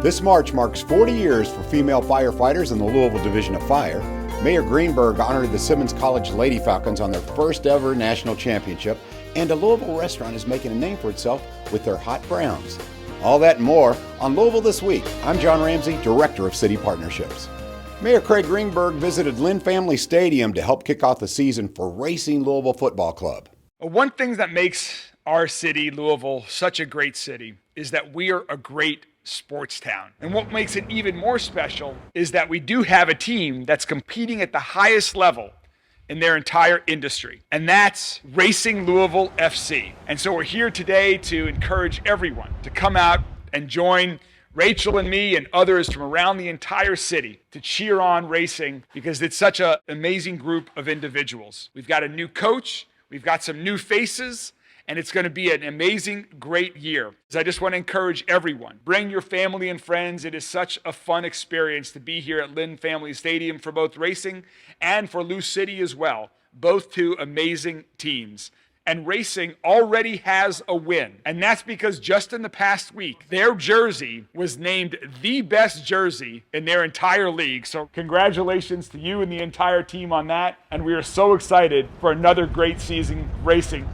This March marks 40 years for female firefighters in the Louisville Division of Fire. Mayor Greenberg honored the Simmons College Lady Falcons on their first ever national championship, and a Louisville restaurant is making a name for itself with their hot browns. All that and more on Louisville This Week. I'm John Ramsey, Director of City Partnerships. Mayor Craig Greenberg visited Lynn Family Stadium to help kick off the season for Racing Louisville Football Club. One thing that makes our city, Louisville, such a great city is that we are a great sports town. And what makes it even more special is that we do have a team that's competing at the highest level in their entire industry, and that's Racing Louisville FC. And so we're here today to encourage everyone to come out and join Rachel and me and others from around the entire city to cheer on racing, because it's such an amazing group of individuals. We've got a new coach, we've got some new faces, and it's going to be an amazing, great year. So I just want to encourage everyone, bring your family and friends. It is such a fun experience to be here at Lynn Family Stadium for both racing and for Lou City as well. Both two amazing teams. And racing already has a win. And that's because just in the past week, their jersey was named the best jersey in their entire league. So congratulations to you and the entire team on that. And we are so excited for another great season racing.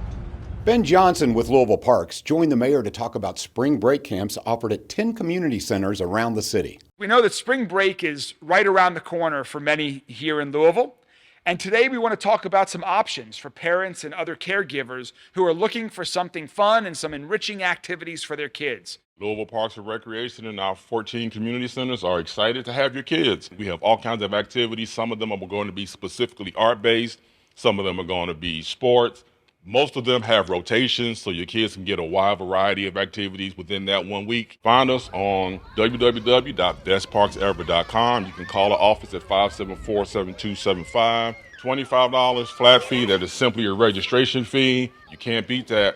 Ben Johnson with Louisville Parks joined the mayor to talk about spring break camps offered at 10 community centers around the city. We know that spring break is right around the corner for many here in Louisville. And today we want to talk about some options for parents and other caregivers who are looking for something fun and some enriching activities for their kids. Louisville Parks and Recreation and our 14 community centers are excited to have your kids. We have all kinds of activities. Some of them are going to be specifically art-based. Some of them are going to be sports. Most of them have rotations, so your kids can get a wide variety of activities within that 1 week. Find us on www.bestparksever.com. You can call the office at 574-7275. $25 flat fee. That is simply a registration fee. You can't beat that.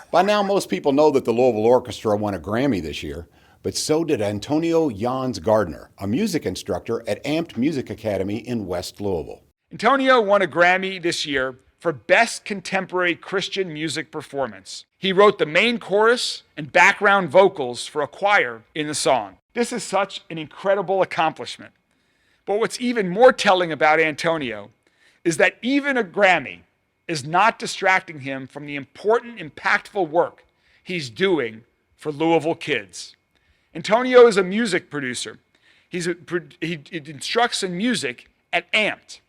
By now, most people know that the Louisville Orchestra won a Grammy this year, but so did Antonio Jans Gardner, a music instructor at Amped Music Academy in West Louisville. Antonio won a Grammy this year for Best Contemporary Christian Music Performance. He wrote the main chorus and background vocals for a choir in the song. This is such an incredible accomplishment. But what's even more telling about Antonio is that even a Grammy is not distracting him from the important, impactful work he's doing for Louisville kids. Antonio is a music producer. He instructs in music at Amped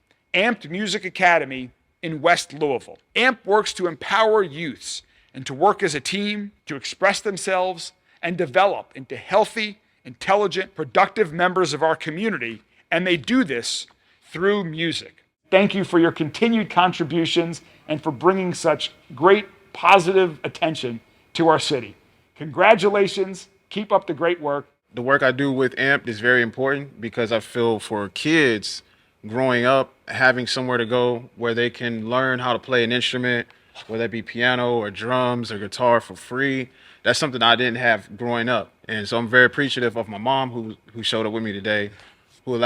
Music Academy in West Louisville. AMP works to empower youths and to work as a team, to express themselves and develop into healthy, intelligent, productive members of our community, and they do this through music. Thank you for your continued contributions and for bringing such great positive attention to our city. Congratulations, keep up the great work. The work I do with AMP is very important because I feel for kids growing up, having somewhere to go where they can learn how to play an instrument, whether that be piano or drums or guitar for free. That's something I didn't have growing up. And so I'm very appreciative of my mom who showed up with me today, who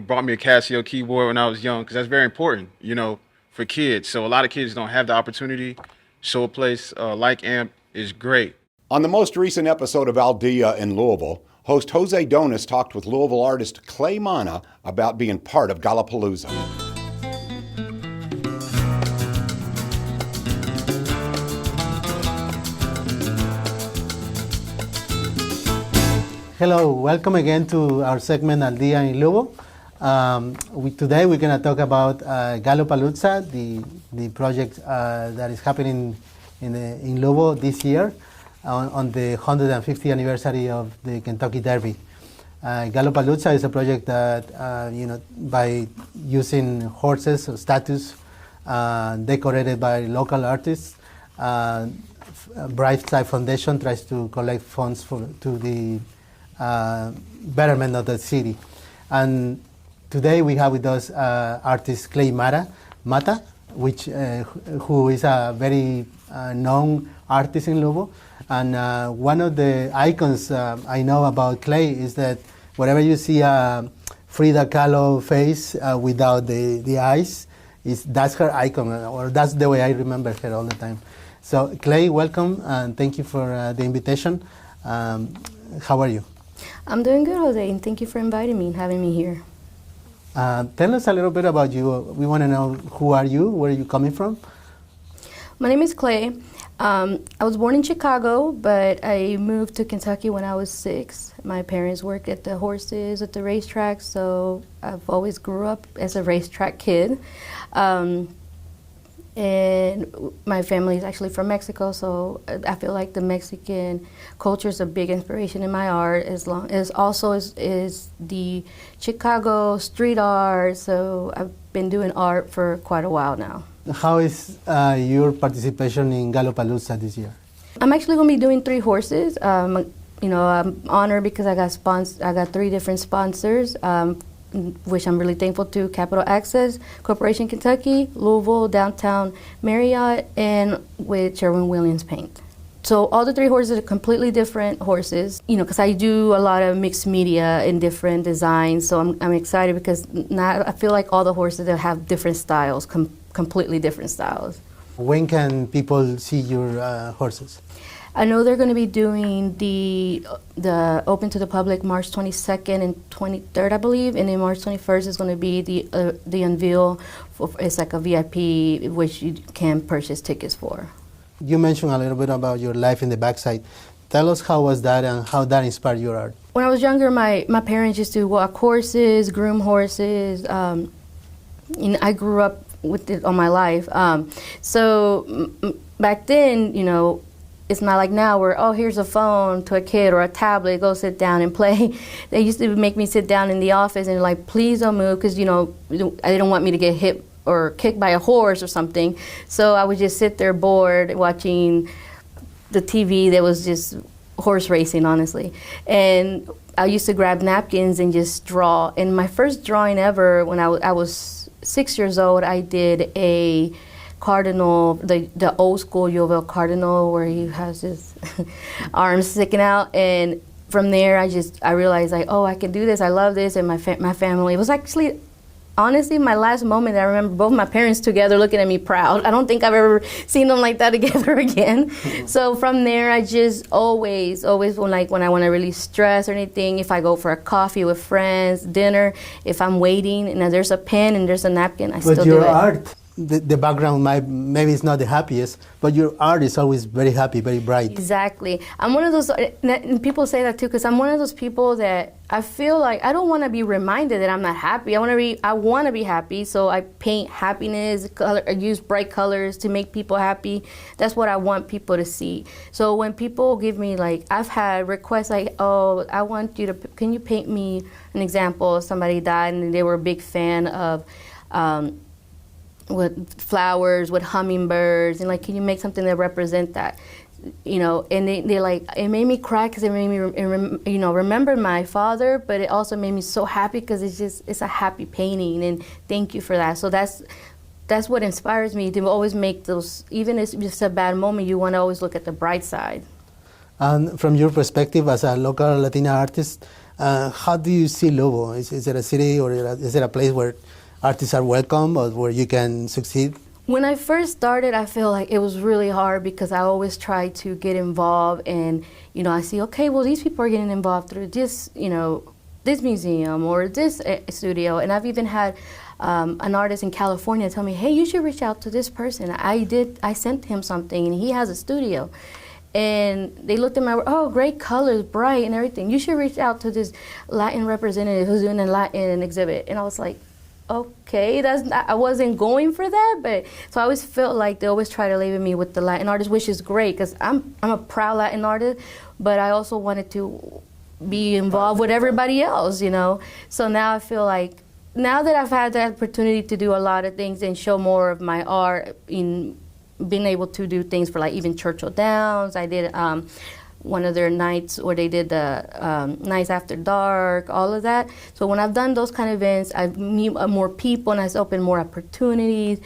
brought me a Casio keyboard when I was young, because that's very important, for kids. So a lot of kids don't have the opportunity. So a place like AMP is great. On the most recent episode of Aldea in Louisville, host Jose Donis talked with Louisville artist Clay Mana about being part of Gallapalooza. Hello, welcome again to our segment Aldea in Louisville. Today we're going to talk about Gallapalooza, the project that is happening in Louisville this year on the 150th anniversary of the Kentucky Derby. Gallapalooza is a project that, by using horses or statues decorated by local artists, Bright Side Foundation tries to collect funds to the betterment of the city. And today we have with us artist Clay Mata, who is a very known artist in Louisville. And one of the icons I know about Clay is that whenever you see a Frida Kahlo face without the eyes, that's her icon, or that's the way I remember her all the time. So Clay, welcome, and thank you for the invitation. How are you? I'm doing good, Jose, and thank you for inviting me and having me here. Tell us a little bit about you. We want to know who are you, where are you coming from? My name is Clay. I was born in Chicago, but I moved to Kentucky when I was 6. My parents worked at the horses at the racetrack, so I've always grew up as a racetrack kid. And my family is actually from Mexico, so I feel like the Mexican culture is a big inspiration in my art, as long as also is the Chicago street art. So I've been doing art for quite a while now. How is your participation in Gallopalooza this year? I'm actually going to be doing 3 horses. I'm honored because I got 3 different sponsors, which I'm really thankful to: Capital Access, Corporation Kentucky, Louisville, Downtown Marriott, and with Sherwin-Williams Paint. So all the 3 horses are completely different horses, because I do a lot of mixed media in different designs. So I'm excited because now I feel like all the horses that have different styles, completely different styles. When can people see your horses? I know they're going to be doing the open to the public March 22nd and 23rd, I believe, and then March 21st is going to be the unveil. It's like a VIP, which you can purchase tickets for. You mentioned a little bit about your life in the backside. Tell us how was that and how that inspired your art. When I was younger, my parents used to walk horses, groom horses. And I grew up with it all my life. So back then, it's not like now where, oh, here's a phone to a kid or a tablet, go sit down and play. They used to make me sit down in the office and like, please don't move, because, they didn't want me to get hit or kicked by a horse or something. So I would just sit there bored watching the TV that was just horse racing, honestly. And I used to grab napkins and just draw. And my first drawing ever, when I was 6 years old, I did a cardinal, the old school Louisville cardinal, where he has his arms sticking out. And from there, I realized, like, oh, I can do this. I love this. And my family, it was actually, honestly, my last moment, I remember both my parents together looking at me proud. I don't think I've ever seen them like that together again. So from there, I just always when I want to really stress or anything, if I go for a coffee with friends, dinner, if I'm waiting and there's a pen and there's a napkin, I still do it. But your art, the background maybe it's not the happiest, but your art is always very happy, very bright. Exactly. I'm one of those, and people say that too, because I'm one of those people that I feel like I don't want to be reminded that I'm not happy. I want to be happy, so I paint happiness, I use bright colors to make people happy. That's what I want people to see. So when people give me, like, I've had requests like, oh, I want you to, can you paint me an example? Somebody died and they were a big fan of with flowers, with hummingbirds, and like, can you make something that represent that? And they like, it made me cry because it made me, remember my father, but it also made me so happy because it's a happy painting, and thank you for that. So that's what inspires me to always make those, even if it's a bad moment, you want to always look at the bright side. And from your perspective as a local Latina artist, how do you see Louisville? Is it a city or is it a place where artists are welcome or where you can succeed? When I first started, I feel like it was really hard because I always try to get involved, and I see, okay, well, these people are getting involved through this, this museum or this studio, and I've even had an artist in California tell me, hey, you should reach out to this person. I sent him something, and he has a studio. And they looked at my work, oh, great colors, bright and everything. You should reach out to this Latin representative who's doing a Latin exhibit. And I was like, okay, I wasn't going for that, but so I always felt like they always try to label me with the Latin artist, which is great because I'm a proud Latin artist, but I also wanted to be involved with everybody else, So now I feel like, now that I've had the opportunity to do a lot of things and show more of my art, in being able to do things for like even Churchill Downs, I did one of their nights where they did the Nights After Dark, all of that. So when I've done those kind of events, I meet more people and I open more opportunities.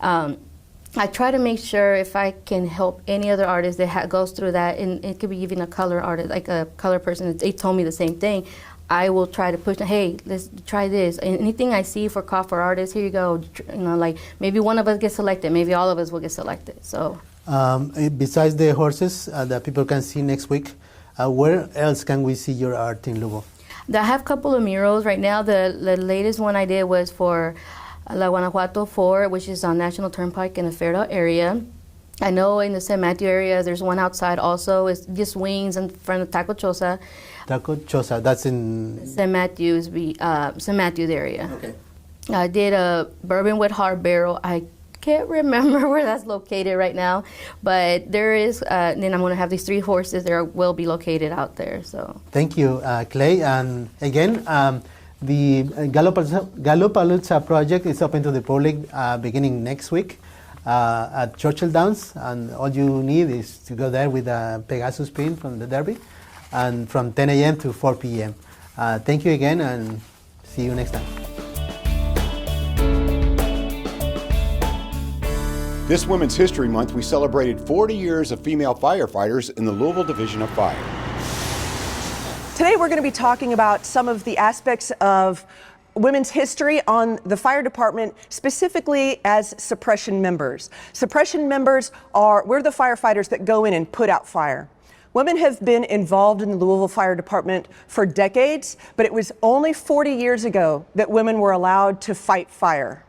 I try to make sure if I can help any other artist that goes through that, and it could be even a color artist, like a color person, they told me the same thing. I will try to push them, hey, let's try this. Anything I see for call for artists, here you go. Like maybe one of us gets selected, maybe all of us will get selected. So. Besides the horses that people can see next week, Where else can we see your art in Louisville? I have a couple of murals right now. The latest one I did was for La Guanajuato Fort, which is on National Turnpike in the Fairdale area. I know in the San Mateo area, there's one outside also. It's just wings in front of Taco Chosa. Taco Chosa, that's in San Matthews area. Okay. I did a bourbon with hard barrel. I can't remember where that's located right now, but there is. Then I'm going to have these 3 horses. There will be located out there. So. Thank you, Clay. And again, the Gallopalooza project is open to the public beginning next week at Churchill Downs, and all you need is to go there with a Pegasus pin from the Derby, and from 10 a.m. to 4 p.m. Thank you again, and see you next time. This Women's History Month, we celebrated 40 years of female firefighters in the Louisville Division of Fire. Today we're going to be talking about some of the aspects of women's history on the fire department, specifically as suppression members. Suppression members we're the firefighters that go in and put out fire. Women have been involved in the Louisville Fire Department for decades, but it was only 40 years ago that women were allowed to fight fire.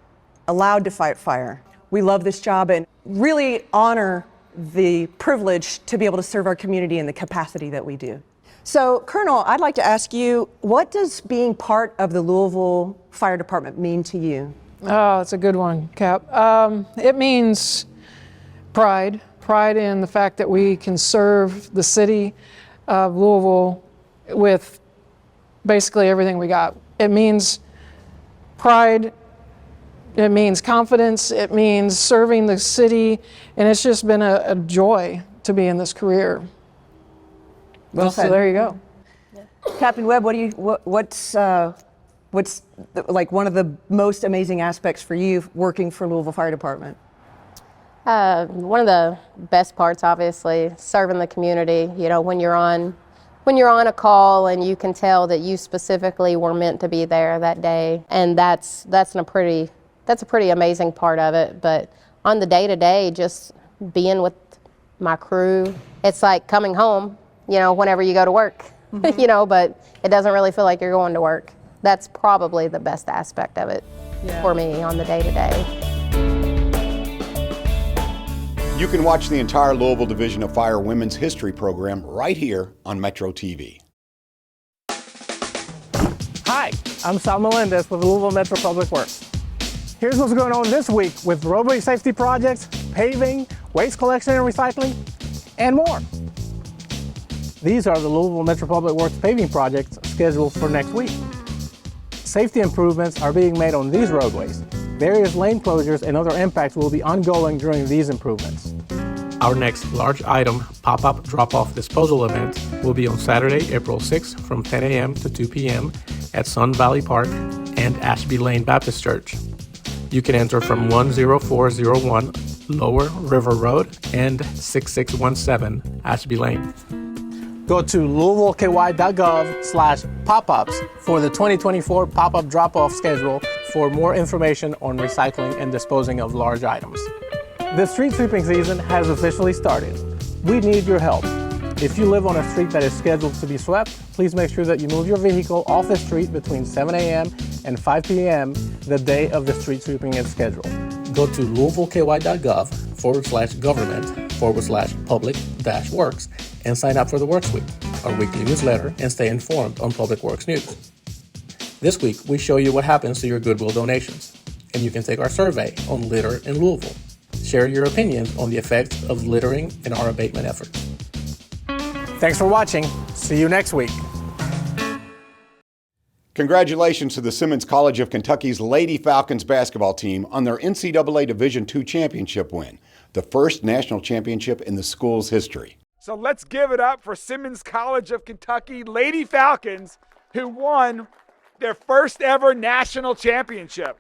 We love this job and really honor the privilege to be able to serve our community in the capacity that we do. So, Colonel, I'd like to ask you, what does being part of the Louisville Fire Department mean to you? Oh, it's a good one, Cap. It means pride in the fact that we can serve the city of Louisville with basically everything we got. It means pride. It means confidence, it means serving the city, and it's just been a joy to be in this career. Well so said. There you go. Captain Webb, what's like one of the most amazing aspects for you working for Louisville Fire Department? One of the best parts, obviously, serving the community. You know, when you're on a call and you can tell that you specifically were meant to be there that day, and that's a pretty amazing part of it. But on the day-to-day, just being with my crew, it's like coming home, you know, whenever you go to work, you know, but it doesn't really feel like you're going to work. That's probably the best aspect of it for me on the day-to-day. You can watch the entire Louisville Division of Fire Women's History program right here on Metro TV. Hi, I'm Sal Melendez with Louisville Metro Public Works. Here's what's going on this week with roadway safety projects, paving, waste collection and recycling, and more. These are the Louisville Metro Public Works paving projects scheduled for next week. Safety improvements are being made on these roadways. Various lane closures and other impacts will be ongoing during these improvements. Our next large item pop-up drop-off disposal event will be on Saturday, April 6th from 10 a.m. to 2 p.m. at Sun Valley Park and Ashby Lane Baptist Church. You can enter from 10401 Lower River Road and 6617 Ashby Lane. Go to louisvilleky.gov/pop-ups for the 2024 pop-up drop-off schedule for more information on recycling and disposing of large items. The street sweeping season has officially started. We need your help. If you live on a street that is scheduled to be swept, please make sure that you move your vehicle off the street between 7 a.m. and 5 p.m. the day of the street sweeping is scheduled. Go to louisvilleky.gov/government/public-works and sign up for the Works Week, our weekly newsletter, and stay informed on Public Works news. This week, we show you what happens to your Goodwill donations, and you can take our survey on litter in Louisville. Share your opinions on the effects of littering in our abatement efforts. Thanks for watching. See you next week. Congratulations to the Simmons College of Kentucky's Lady Falcons basketball team on their NCAA Division II championship win, the first national championship in the school's history. So let's give it up for Simmons College of Kentucky Lady Falcons, who won their first ever national championship.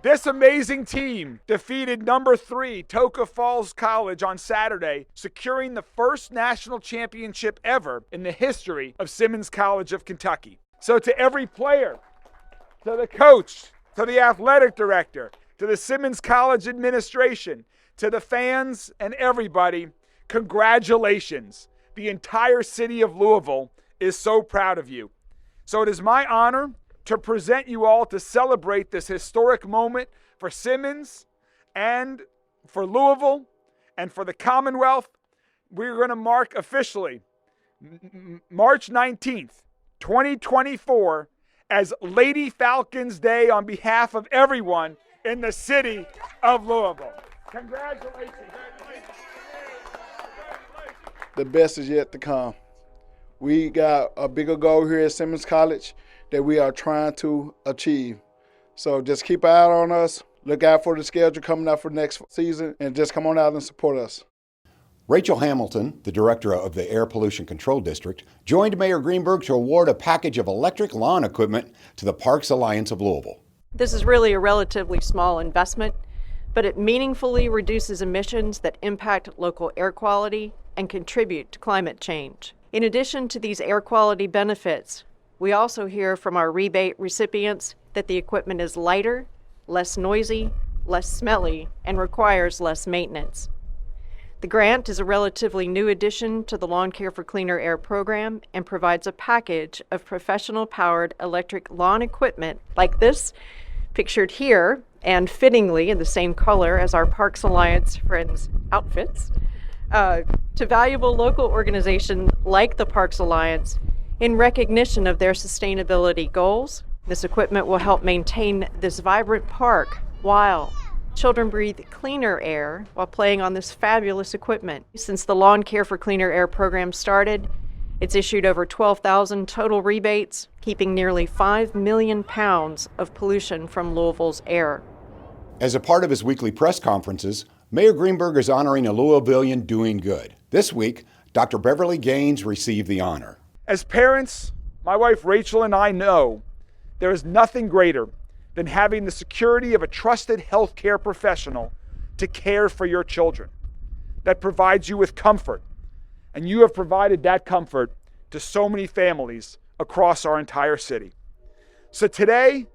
This amazing team defeated number 3 Toka Falls College on Saturday, securing the first national championship ever in the history of Simmons College of Kentucky. So to every player, to the coach, to the athletic director, to the Simmons College administration, to the fans and everybody, congratulations. The entire city of Louisville is so proud of you. So it is my honor to present you all to celebrate this historic moment for Simmons and for Louisville and for the Commonwealth. We're going to mark officially March 19th, 2024 as Lady Falcons Day on behalf of everyone in the city of Louisville. Congratulations. The best is yet to come. We got a bigger goal here at Simmons College that we are trying to achieve. So just keep an eye on us. Look out for the schedule coming up for next season, and just come on out and support us. Rachel Hamilton, the director of the Air Pollution Control District, joined Mayor Greenberg to award a package of electric lawn equipment to the Parks Alliance of Louisville. This is really a relatively small investment, but it meaningfully reduces emissions that impact local air quality and contribute to climate change. In addition to these air quality benefits, we also hear from our rebate recipients that the equipment is lighter, less noisy, less smelly, and requires less maintenance. The grant is a relatively new addition to the Lawn Care for Cleaner Air program and provides a package of professional-powered electric lawn equipment like this, pictured here, and fittingly in the same color as our Parks Alliance friends' outfits, to valuable local organizations like the Parks Alliance in recognition of their sustainability goals. This equipment will help maintain this vibrant park while children breathe cleaner air while playing on this fabulous equipment. Since the Lawn Care for Cleaner Air program started, it's issued over 12,000 total rebates, keeping nearly 5 million pounds of pollution from Louisville's air. As a part of his weekly press conferences, Mayor Greenberg is honoring a Louisvillian doing good. This week, Dr. Beverly Gaines received the honor. As parents, my wife Rachel and I know there is nothing greater than having the security of a trusted healthcare professional to care for your children that provides you with comfort. And you have provided that comfort to so many families across our entire city. So today,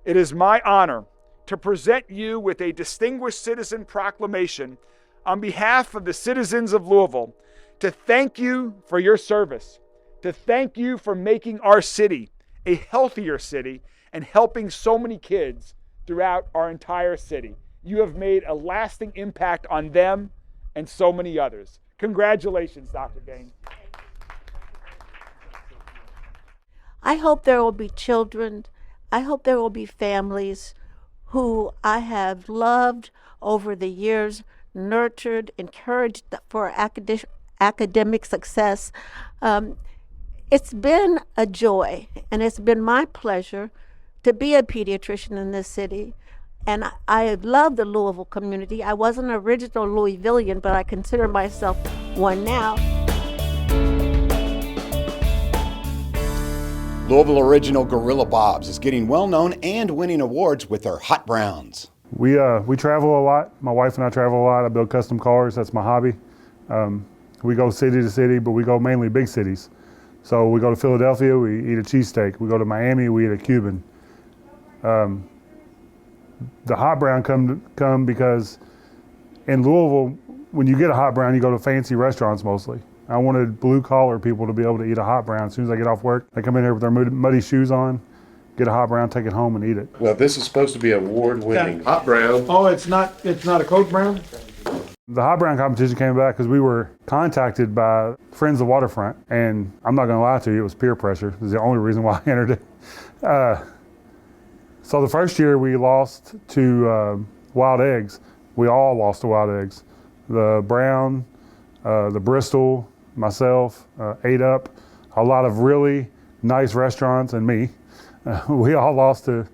it is my honor to present you with a Distinguished Citizen Proclamation on behalf of the citizens of Louisville to thank you for your service, to thank you for making our city a healthier city and helping so many kids throughout our entire city. You have made a lasting impact on them and so many others. Congratulations, Dr. Gaines. I hope there will be children, I hope there will be families who I have loved over the years, nurtured, encouraged for academic success. It's been a joy, and it's been my pleasure to be a pediatrician in this city. And I love the Louisville community. I wasn't an original Louisvillian, but I consider myself one now. Louisville original Gorilla Bob's is getting well known and winning awards with their hot browns. We travel a lot. My wife and I travel a lot. I build custom cars. That's my hobby. We go city to city, but we go mainly big cities. So we go to Philadelphia, we eat a cheesesteak. We go to Miami, we eat a Cuban. The hot brown come because in Louisville, when you get a hot brown, you go to fancy restaurants mostly. I wanted blue collar people to be able to eat a hot brown as soon as they get off work. They come in here with their muddy shoes on, get a hot brown, take it home and eat it. Well, this is supposed to be award-winning hot brown. Oh, it's not a Coke brown? The hot brown competition came back because we were contacted by Friends of Waterfront, and I'm not going to lie to you, it was peer pressure. It was the only reason why I entered it. So the first year we lost to Wild Eggs. We all lost to Wild Eggs. The Brown, the Bristol, myself, 8 Up, a lot of really nice restaurants, and me. We all lost to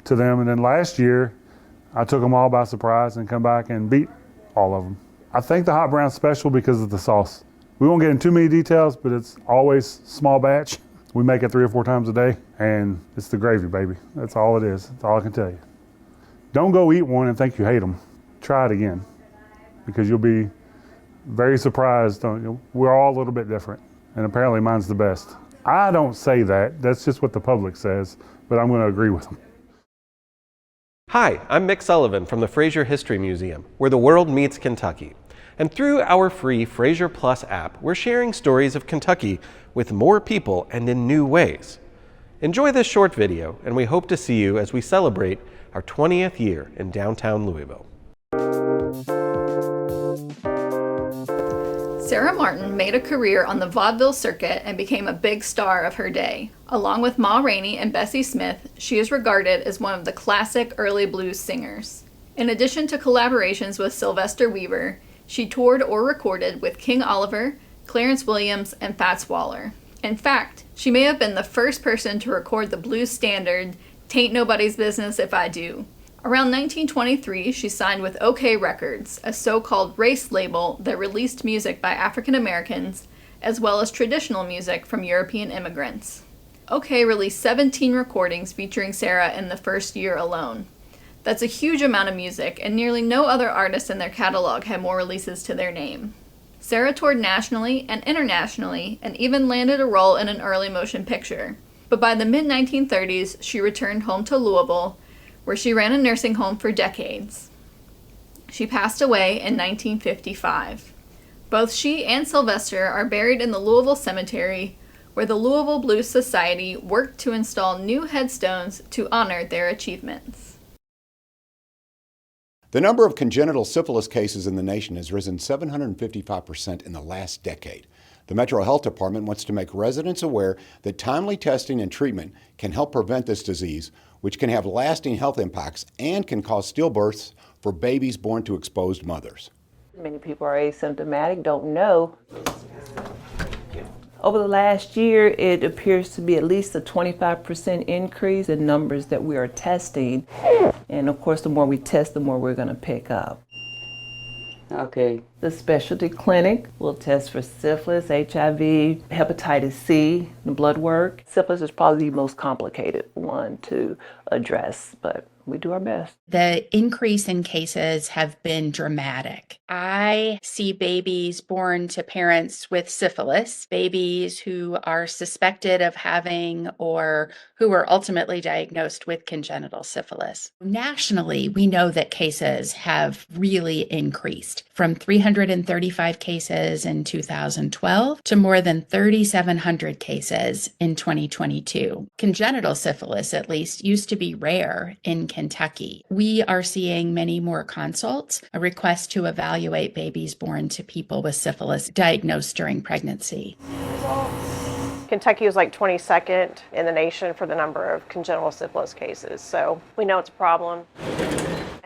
them. And then last year, I took them all by surprise and come back and beat all of them. I think the hot brown's special because of the sauce. We won't get into too many details, but it's always small batch. We make it 3 or 4 times a day, and it's the gravy, baby. That's all it is. That's all I can tell you. Don't go eat one and think you hate them. Try it again, because you'll be very surprised. We're all a little bit different, and apparently mine's the best. I don't say that. That's just what the public says, but I'm going to agree with them. Hi, I'm Mick Sullivan from the Fraser History Museum, where the world meets Kentucky. And through our free Fraser Plus app, we're sharing stories of Kentucky with more people and in new ways. Enjoy this short video, and we hope to see you as we celebrate our 20th year in downtown Louisville. Sarah Martin made a career on the vaudeville circuit and became a big star of her day. Along with Ma Rainey and Bessie Smith, she is regarded as one of the classic early blues singers. In addition to collaborations with Sylvester Weaver, she toured or recorded with King Oliver, Clarence Williams, and Fats Waller. In fact, she may have been the first person to record the blues standard, "Tain't Nobody's Business If I Do." Around 1923, she signed with OK Records, a so-called race label that released music by African Americans, as well as traditional music from European immigrants. OK released 17 recordings featuring Sarah in the first year alone. That's a huge amount of music, and nearly no other artist in their catalog had more releases to their name. Sarah toured nationally and internationally, and even landed a role in an early motion picture. But by the mid-1930s, she returned home to Louisville, where she ran a nursing home for decades. She passed away in 1955. Both she and Sylvester are buried in the Louisville Cemetery, where the Louisville Blues Society worked to install new headstones to honor their achievements. The number of congenital syphilis cases in the nation has risen 755% in the last decade. The Metro Health Department wants to make residents aware that timely testing and treatment can help prevent this disease, which can have lasting health impacts and can cause stillbirths for babies born to exposed mothers. Many people are asymptomatic, don't know. Over the last year, it appears to be at least a 25% increase in numbers that we are testing. And of course, the more we test, the more we're going to pick up. Okay. The specialty clinic will test for syphilis, HIV, hepatitis C, the blood work. Syphilis is probably the most complicated one to address, but we do our best. The increase in cases have been dramatic. I see babies born to parents with syphilis, babies who are suspected of having or who were ultimately diagnosed with congenital syphilis. Nationally, we know that cases have really increased from 335 cases in 2012 to more than 3,700 cases in 2022. Congenital syphilis, at least, used to be rare in Kentucky. We are seeing many more consults, a request to evaluate babies born to people with syphilis diagnosed during pregnancy. Kentucky is like 22nd in the nation for the number of congenital syphilis cases, so we know it's a problem.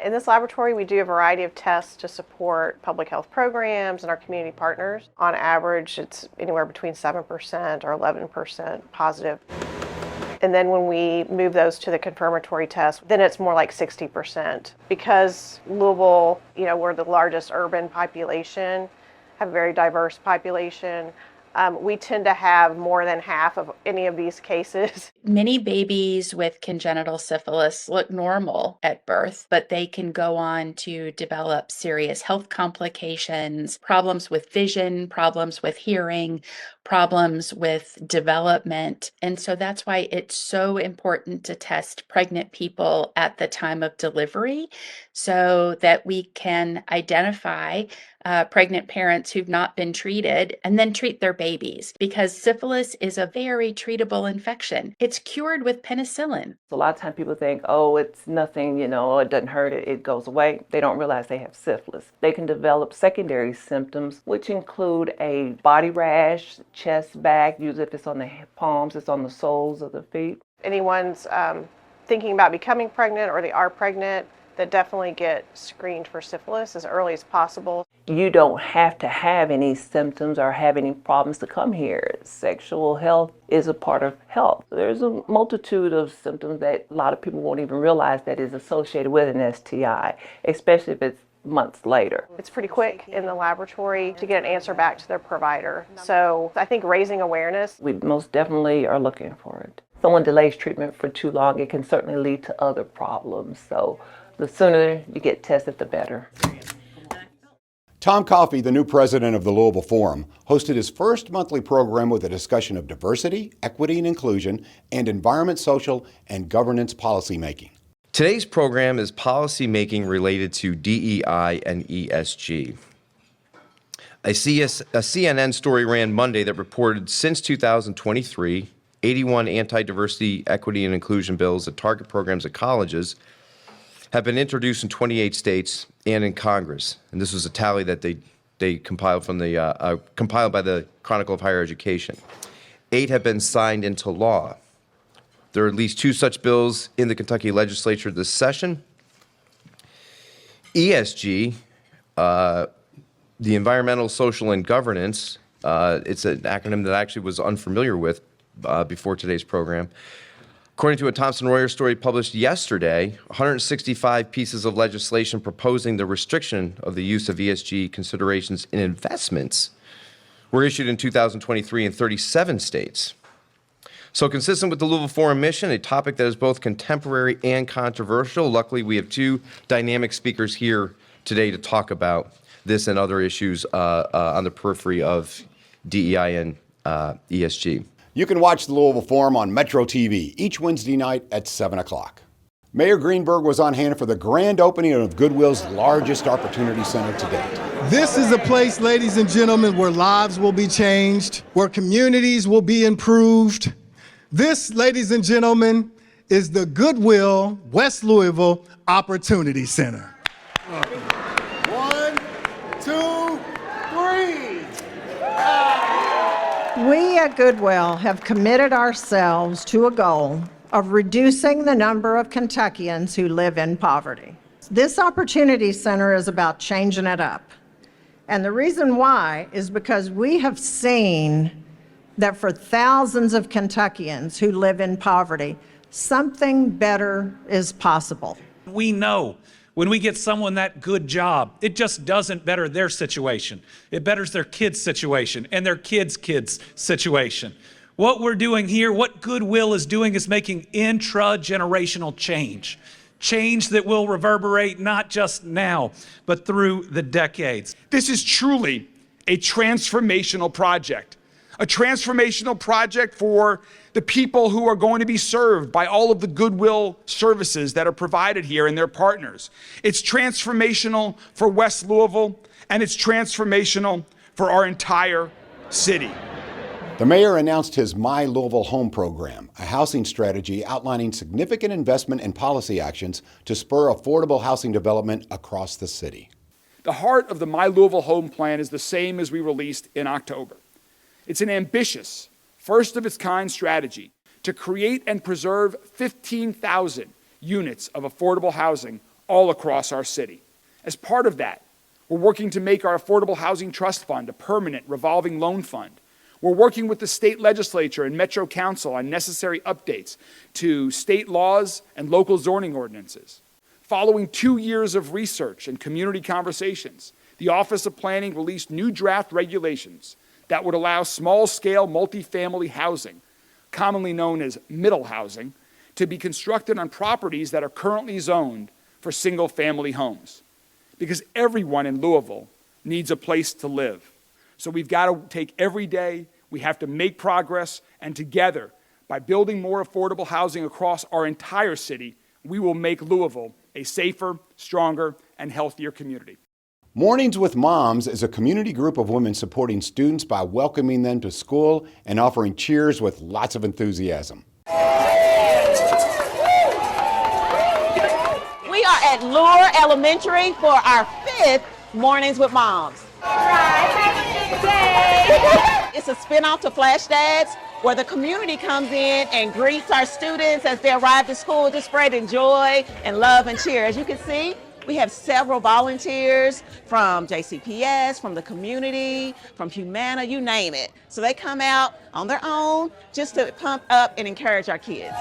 In this laboratory, we do a variety of tests to support public health programs and our community partners. On average, it's anywhere between 7% or 11% positive. And then when we move those to the confirmatory test, then it's more like 60%. Because Louisville, we're the largest urban population, have a very diverse population, we tend to have more than half of any of these cases. Many babies with congenital syphilis look normal at birth, but they can go on to develop serious health complications, problems with vision, problems with hearing, problems with development. And so that's why it's so important to test pregnant people at the time of delivery so that we can identify pregnant parents who've not been treated and then treat their babies, because syphilis is a very treatable infection. It's cured with penicillin. A lot of times people think, oh, it's nothing, it doesn't hurt, it goes away. They don't realize they have syphilis. They can develop secondary symptoms, which include a body rash, chest, back, usually if it's on the palms, it's on the soles of the feet. Anyone's thinking about becoming pregnant or they are pregnant, that definitely get screened for syphilis as early as possible. You don't have to have any symptoms or have any problems to come here. Sexual health is a part of health. There's a multitude of symptoms that a lot of people won't even realize that is associated with an STI, especially if it's months later. It's pretty quick in the laboratory to get an answer back to their provider. So I think raising awareness. We most definitely are looking for it. If someone delays treatment for too long, it can certainly lead to other problems. So the sooner you get tested, the better. Tom Coffey, the new president of the Louisville Forum, hosted his first monthly program with a discussion of diversity, equity and inclusion, and environment, social, and governance policymaking. Today's program is policy making related to DEI and ESG. A CNN story ran Monday that reported since 2023, 81 anti-diversity, equity, and inclusion bills that target programs at colleges have been introduced in 28 states and in Congress. And this was a tally that they compiled from the compiled by the Chronicle of Higher Education. 8 have been signed into law. There are at least 2 such bills in the Kentucky legislature this session. ESG, the Environmental, Social, and Governance, it's an acronym that I actually was unfamiliar with before today's program. According to a Thomson Reuters story published yesterday, 165 pieces of legislation proposing the restriction of the use of ESG considerations in investments were issued in 2023 in 37 states. So consistent with the Louisville Forum mission, a topic that is both contemporary and controversial, luckily we have 2 dynamic speakers here today to talk about this and other issues on the periphery of DEI and ESG. You can watch the Louisville Forum on Metro TV each Wednesday night at 7 o'clock. Mayor Greenberg was on hand for the grand opening of Goodwill's largest opportunity center to date. This is a place, ladies and gentlemen, where lives will be changed, where communities will be improved. This, ladies and gentlemen, is the Goodwill West Louisville Opportunity Center. 1, 2, 3. We at Goodwill have committed ourselves to a goal of reducing the number of Kentuckians who live in poverty. This Opportunity Center is about changing it up. And the reason why is because we have seen that for thousands of Kentuckians who live in poverty, something better is possible. We know when we get someone that good job, it just doesn't better their situation. It betters their kids' situation and their kids' situation. What we're doing here, what Goodwill is doing, is making intra-generational change. Change that will reverberate not just now, but through the decades. This is truly a transformational project. A transformational project for the people who are going to be served by all of the Goodwill services that are provided here and their partners. It's transformational for West Louisville, and it's transformational for our entire city. The mayor announced his My Louisville Home program, a housing strategy outlining significant investment and policy actions to spur affordable housing development across the city. The heart of the My Louisville Home Plan is the same as we released in October. It's an ambitious, first-of-its-kind strategy to create and preserve 15,000 units of affordable housing all across our city. As part of that, we're working to make our Affordable Housing Trust Fund a permanent revolving loan fund. We're working with the state legislature and Metro Council on necessary updates to state laws and local zoning ordinances. Following 2 years of research and community conversations, the Office of Planning released new draft regulations that would allow small-scale multifamily housing, commonly known as middle housing, to be constructed on properties that are currently zoned for single-family homes. Because everyone in Louisville needs a place to live. So we've got to take every day, we have to make progress, and together, by building more affordable housing across our entire city, we will make Louisville a safer, stronger, and healthier community. Mornings with Moms is a community group of women supporting students by welcoming them to school and offering cheers with lots of enthusiasm. We are at Lure Elementary for our 5th Mornings with Moms. It's a spin-off to Flash Dads, where the community comes in and greets our students as they arrive to school, just spreading joy and love and cheer. As you can see, we have several volunteers from JCPS, from the community, from Humana, you name it. So they come out on their own just to pump up and encourage our kids.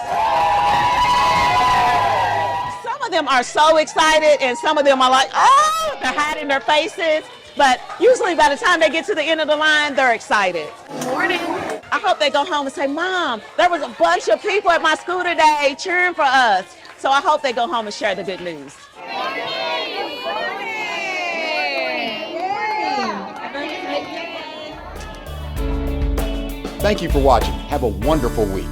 Some of them are so excited and some of them are like, oh, they're hiding their faces. But usually by the time they get to the end of the line, they're excited. Good morning. I hope they go home and say, Mom, there was a bunch of people at my school today cheering for us. So I hope they go home and share the good news. Thank you for watching. Have a wonderful week.